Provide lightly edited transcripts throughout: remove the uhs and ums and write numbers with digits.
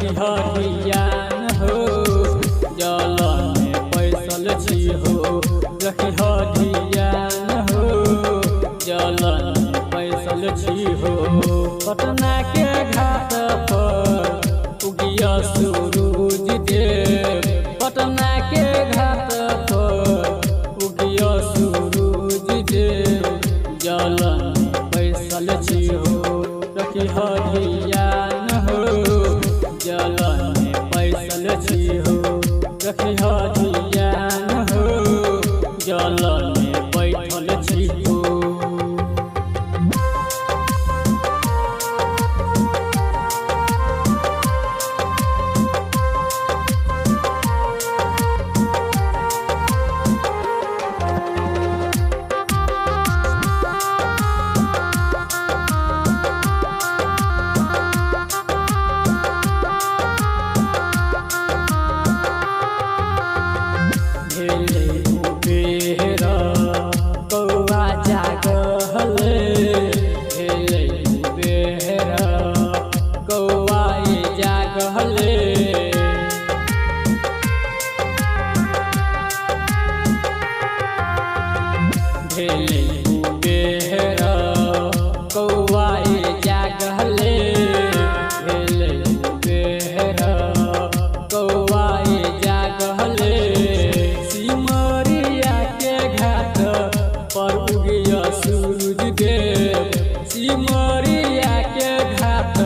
रखी ध्यान हो जल में पैसल छी हो रखी ध्यान हो जल में पैसल छी हो। पटना के घाट पर उगिया सूरज देव पटना के घाट पर उगिया सूरज देव जल में पैसल छी हो रखी ध्यान हो जल में पैसल छी हो रखी ध्यान हो जल में बैठल छी हो। कौआ जागले भेले बेहरा कौआ जागले भेले बेहरा कौआ जागले भेले बेहरा कौआ जागले। पर उगिया सूरज देव सिमरिया के घाट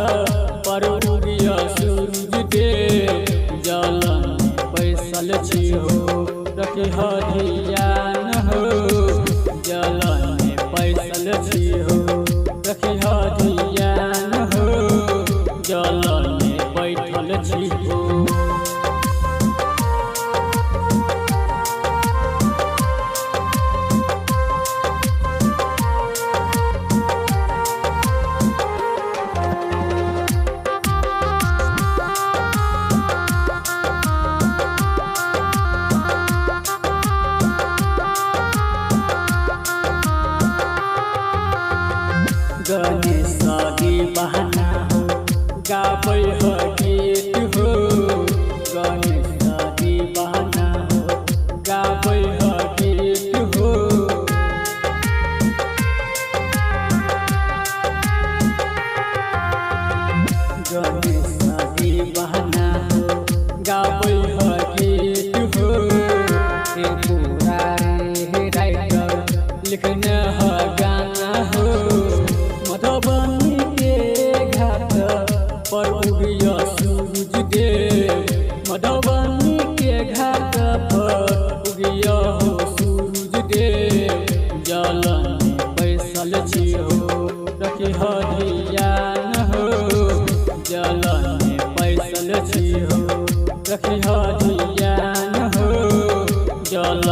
पर उगिया सूरज देव जल में पैसल छी हो रखी ध्यान हो जल में पैसल छी हो रखी ध्यान हो जल में बैठल छी हो। गणेश दीवाना हो गाबै हो गीत हो गणेश दीवाना हो गाबै हो गीत हो। गणेश दीवाना हो गाबै हो गीत हो पुरारी राइटर लिखने हो गाना हो। मधुबनी के घाट पर उगिया सूरज देव मधुबनी के घाट पर उगिया हो सूरज देव जल में पैसल छी हो रखी ध्यान हो जल में पैसल छी हो रखी ध्यान हो जल